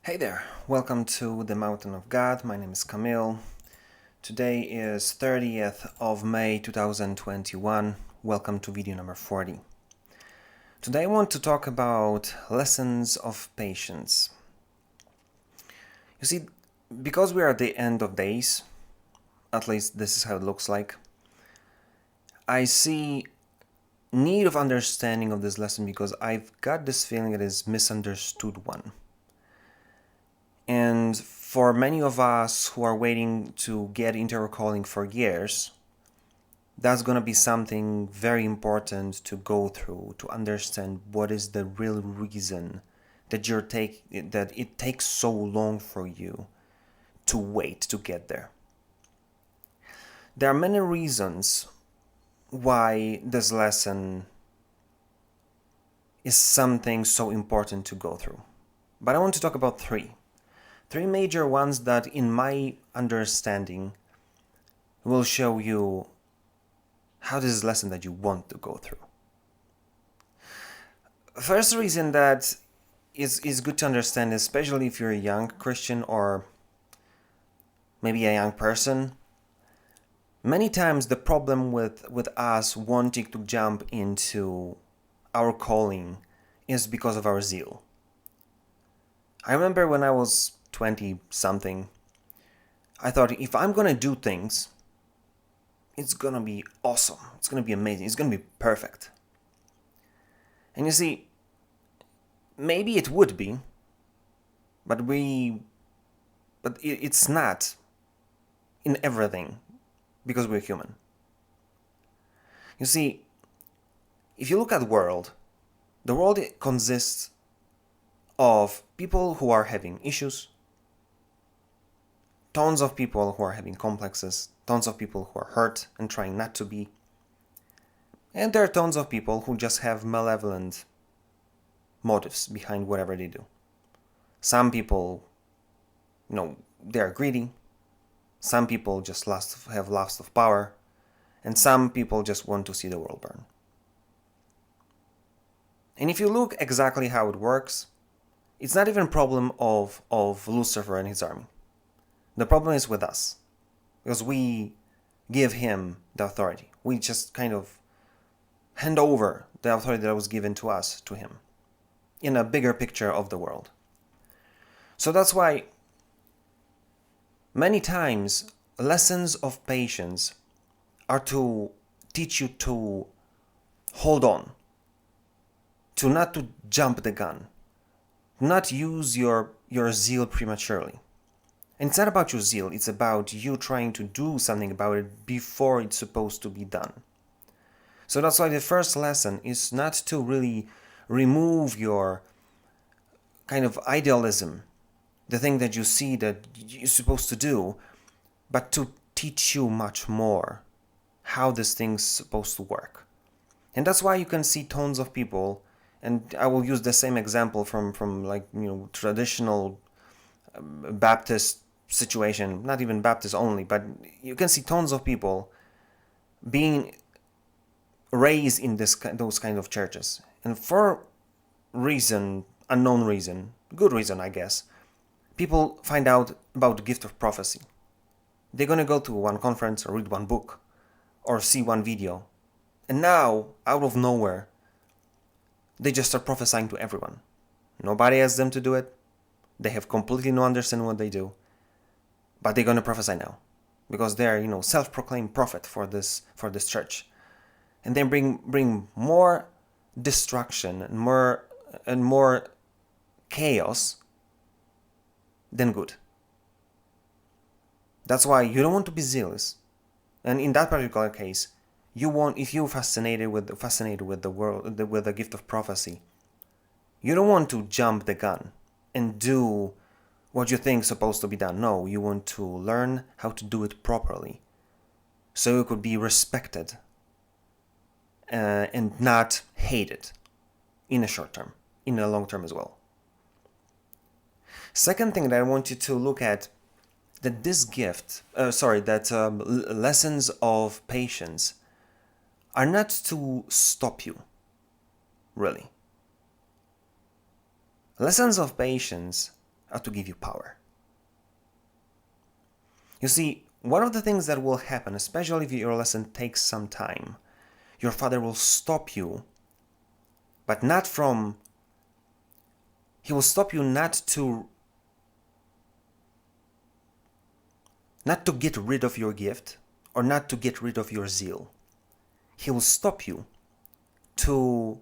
Hey there, welcome to the Mountain of God. My name is Camille. Today is 30th of May 2021. Welcome to video number 40. Today I want to talk about lessons of patience. You see, because we are at the end of days, at least this is how it looks like, I see need of understanding of this lesson because I've got this feeling it is misunderstood one. And for many of us who are waiting to get into our calling for years, that's going to be something very important to go through, to understand what is the real reason that that it takes so long for you to wait to get there. There are many reasons why this lesson is something so important to go through. But I want to talk about three major ones that, in my understanding, will show you how this is a lesson that you want to go through. First reason that is good to understand, especially if you're a young Christian or maybe a young person, many times the problem with us wanting to jump into our calling is because of our zeal. I remember when I was 20 something, I thought if I'm gonna do things, it's gonna be awesome, it's gonna be amazing, it's gonna be perfect. And you see, maybe it would be, but it's not in everything because we're human. You see, if you look at the world consists of people who are having issues, tons of people who are having complexes, tons of people who are hurt and trying not to be, and there are tons of people who just have malevolent motives behind whatever they do. Some people, they are greedy. Some people just have lust of power, and some people just want to see the world burn. And if you look exactly how it works, it's not even a problem of Lucifer and his army. The problem is with us, because we give him the authority. We just kind of hand over the authority that was given to us to him in a bigger picture of the world. So that's why many times lessons of patience are to teach you to hold on, to not to jump the gun, not use your zeal prematurely. And it's not about your zeal, it's about you trying to do something about it before it's supposed to be done. So that's why the first lesson is not to really remove your kind of idealism, the thing that you see that you're supposed to do, but to teach you much more how this thing's supposed to work. And that's why you can see tons of people, and I will use the same example from traditional Baptist situation, not even Baptist only, but you can see tons of people being raised in those kind of churches, and for unknown reason, good reason I guess, people find out about the gift of prophecy. They're gonna go to one conference or read one book or see one video, and now out of nowhere they just start prophesying to everyone. Nobody asks them to do it. They have completely no understanding what they do, but they're gonna prophesy now because they're self-proclaimed prophet for this church, and then bring more destruction and more chaos than good. That's why you don't want to be zealous, and in that particular case, if you're fascinated with the world, with the gift of prophecy, you don't want to jump the gun and do what you think is supposed to be done. No, you want to learn how to do it properly, so you could be respected and not hated in a short term, in a long term as well. Second thing that I want you to look at, that lessons of patience are not to stop you, really. Lessons of patience are to give you power. You see, one of the things that will happen, especially if your lesson takes some time, your father will stop you, but not from, he will stop you not to get rid of your gift or not to get rid of your zeal. He will stop you to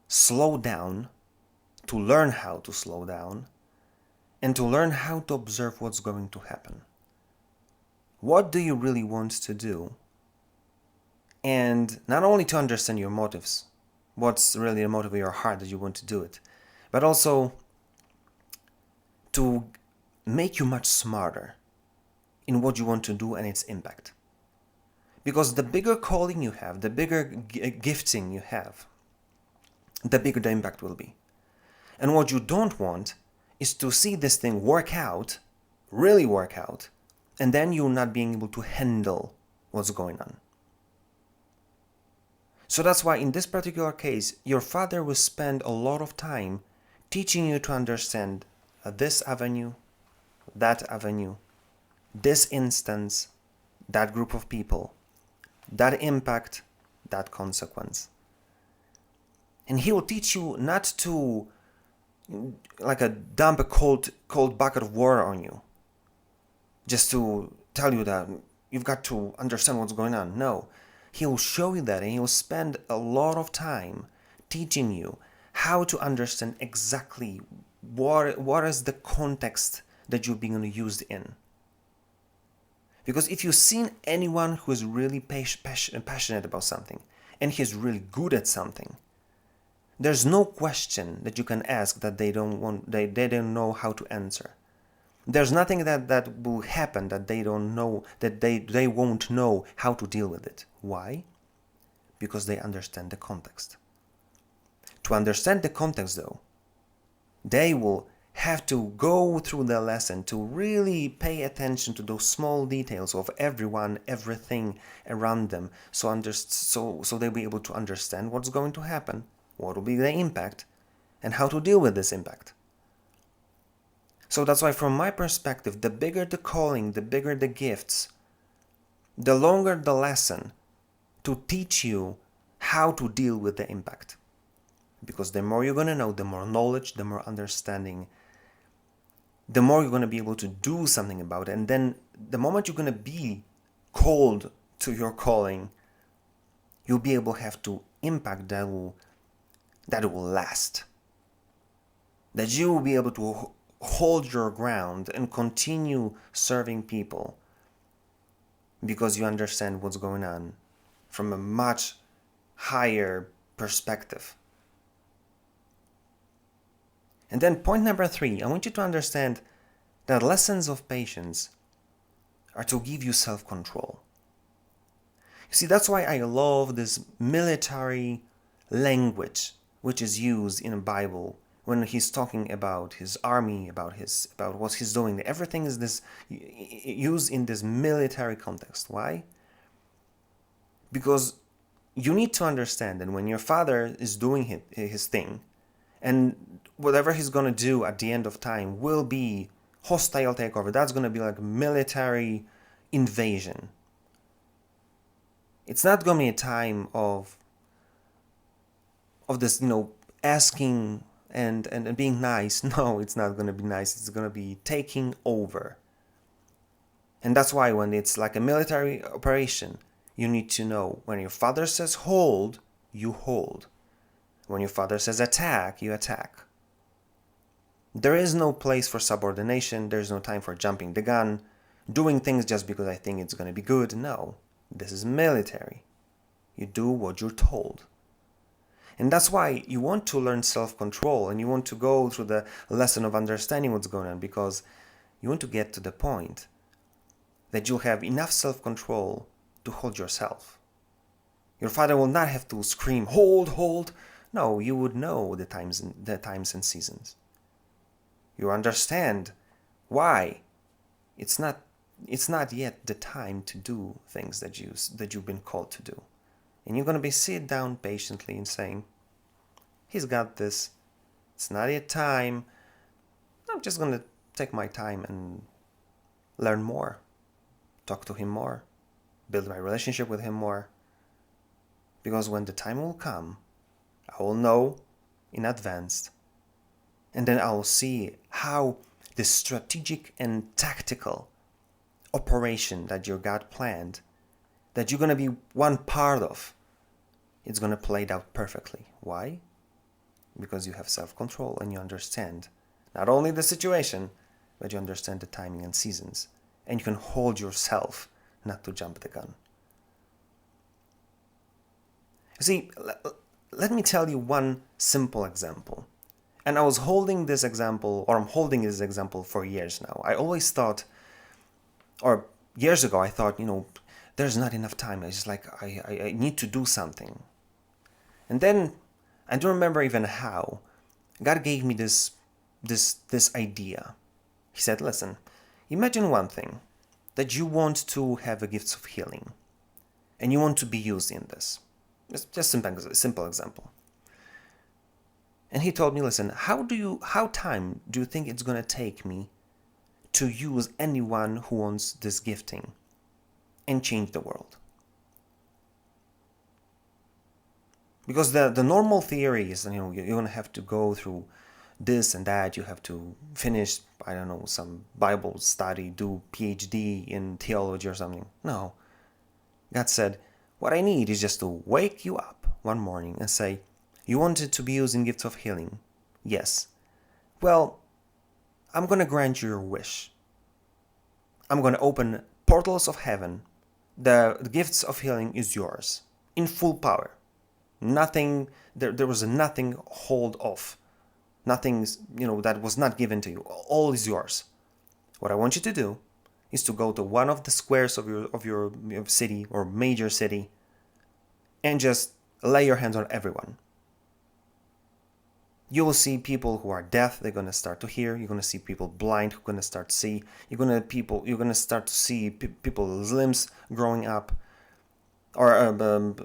slow down, to learn how to slow down, and to learn how to observe what's going to happen. What do you really want to do? And not only to understand your motives, what's really the motive of your heart that you want to do it, but also to make you much smarter in what you want to do and its impact. Because the bigger calling you have, the bigger gifting you have, the bigger the impact will be. And what you don't want is to see this thing work out, really work out, and then you not being able to handle what's going on. So that's why in this particular case, your father will spend a lot of time teaching you to understand this avenue, that avenue, this instance, that group of people, that impact, that consequence. And he will teach you not to dump a cold bucket of water on you, just to tell you that you've got to understand what's going on. No, he will show you that, and he will spend a lot of time teaching you how to understand exactly what is the context that you're being used in. Because if you've seen anyone who is really passionate about something, and he's really good at something, there's no question that you can ask that they don't know how to answer. There's nothing that will happen that they don't know, that they won't know how to deal with it. Why? Because they understand the context. To understand the context, though, they will have to go through the lesson to really pay attention to those small details of everyone, everything around them, so they'll be able to understand what's going to happen, what will be the impact, and how to deal with this impact. So that's why, from my perspective, the bigger the calling, the bigger the gifts, the longer the lesson to teach you how to deal with the impact. Because the more you're going to know, the more knowledge, the more understanding, the more you're going to be able to do something about it. And then the moment you're going to be called to your calling, you'll be able to have to impact that will last. That you will be able to hold your ground and continue serving people because you understand what's going on from a much higher perspective. And then point number 3, I want you to understand that lessons of patience are to give you self-control. You see, that's why I love this military language which is used in the Bible when he's talking about his army, about what he's doing. Everything is this used in this military context. Why? Because you need to understand that when your father is doing his thing, and whatever he's going to do at the end of time will be hostile takeover, that's going to be like military invasion. It's not going to be a time of this, asking and being nice. No, it's not going to be nice. It's going to be taking over. And that's why when it's like a military operation, you need to know when your father says hold, you hold. When your father says attack, you attack. There is no place for subordination. There's no time for jumping the gun, doing things just because I think it's going to be good. No, this is military. You do what you're told. And that's why you want to learn self-control, and you want to go through the lesson of understanding what's going on, because you want to get to the point that you'll have enough self-control to hold yourself. Your father will not have to scream, hold, hold. No, you would know the times and seasons. You understand why it's not yet the time to do things that you've been called to do. And you're going to be sit down patiently and saying, he's got this. It's not yet time. I'm just going to take my time and learn more, talk to him more, build my relationship with him more. Because when the time will come, I will know in advance, and then I will see how the strategic and tactical operation that your God planned, that you're going to be one part of, it's going to play it out perfectly. Why? Because you have self-control and you understand not only the situation, but you understand the timing and seasons. And you can hold yourself not to jump the gun. You see, let me tell you one simple example. And I was holding this example, or I'm holding this example for years now. I always thought, or years ago I thought, there's not enough time. It's just like, I need to do something. And then, I don't remember even how, God gave me this idea. He said, listen, imagine one thing, that you want to have a gift of healing, and you want to be used in this. Just a simple example. And he told me, listen, how time do you think it's going to take me to use anyone who wants this gifting and change the world? Because the normal theory is, you're going to have to go through this and that. You have to finish, I don't know, some Bible study, do PhD in theology or something. No. God said, what I need is just to wake you up one morning and say, you wanted to be used in gifts of healing? Yes. Well, I'm going to grant you your wish. I'm going to open portals of heaven. The gifts of healing is yours in full power. Nothing, there was nothing hold off. Nothing, that was not given to you. All is yours. What I want you to do is to go to one of the squares of your city or major city and just lay your hands on everyone. You will see people who are deaf, they're going to start to hear. You're going to see people blind who are going to start to see. You're going to start to see people's limbs growing up or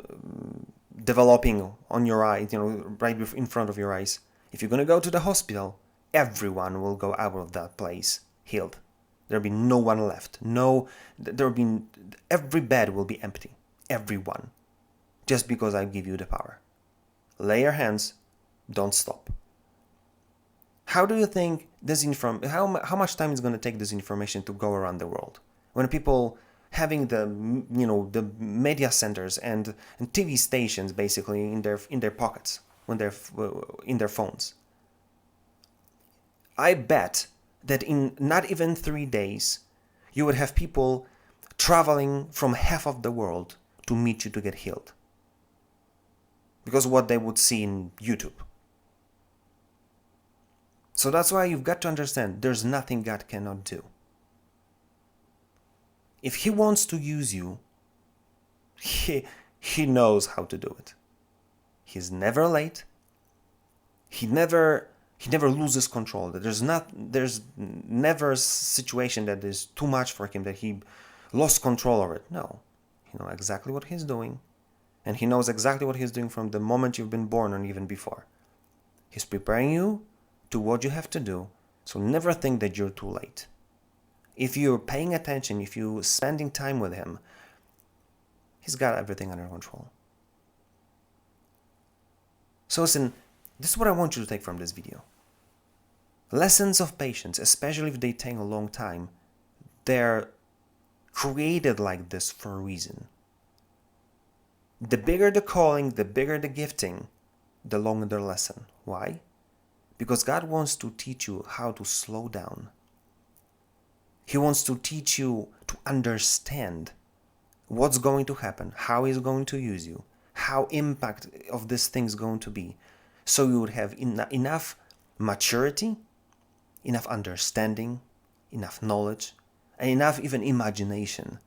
developing on your eyes, right in front of your eyes. If you're going to go to the hospital, everyone will go out of that place healed. There'll be no one left. Every bed will be empty. Everyone. Just because I give you the power. Lay your hands, don't stop. How do you think how much time is going to take this information to go around the world? When people having the media centers and TV stations basically in their pockets, when they're in their phones. I bet that in not even 3 days, you would have people traveling from half of the world to meet you to get healed. Because of what they would see in YouTube. So that's why you've got to understand, there's nothing God cannot do. If He wants to use you, He knows how to do it. He's never late. He never loses control. There's never a situation that is too much for Him, that He lost control over it. No. He knows exactly what He's doing. And He knows exactly what He's doing from the moment you've been born and even before. He's preparing you to what you have to do. So never think that you're too late. If you're paying attention, if you're spending time with Him, He's got everything under control. So listen, this is what I want you to take from this video. Lessons of patience, especially if they take a long time, they're created like this for a reason. The bigger the calling, the bigger the gifting, the longer the lesson. Why? Because God wants to teach you how to slow down. He wants to teach you to understand what's going to happen, how He's going to use you, how impact of this thing is going to be. So you would have enough maturity, enough understanding, enough knowledge, and enough even imagination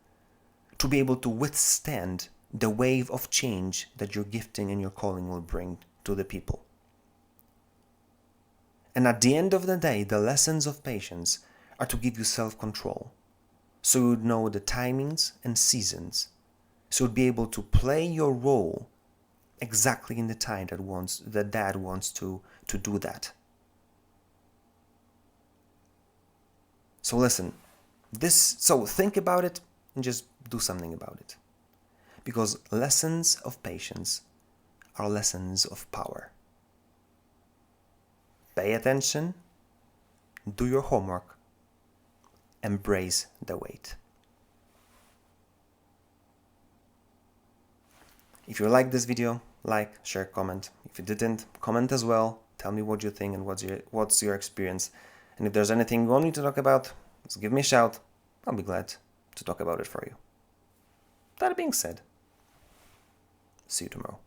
to be able to withstand the wave of change that your gifting and your calling will bring to the people. And at the end of the day, the lessons of patience are to give you self-control, so you would know the timings and seasons, so you'd be able to play your role exactly in the time that Dad wants to do that. So listen, so think about it and just do something about it. Because lessons of patience are lessons of power. Pay attention, do your homework, embrace the wait. If you liked this video, like, share, comment. If you didn't, comment as well. Tell me what you think and what's your experience. And if there's anything you want me to talk about, just give me a shout. I'll be glad to talk about it for you. That being said, see you tomorrow.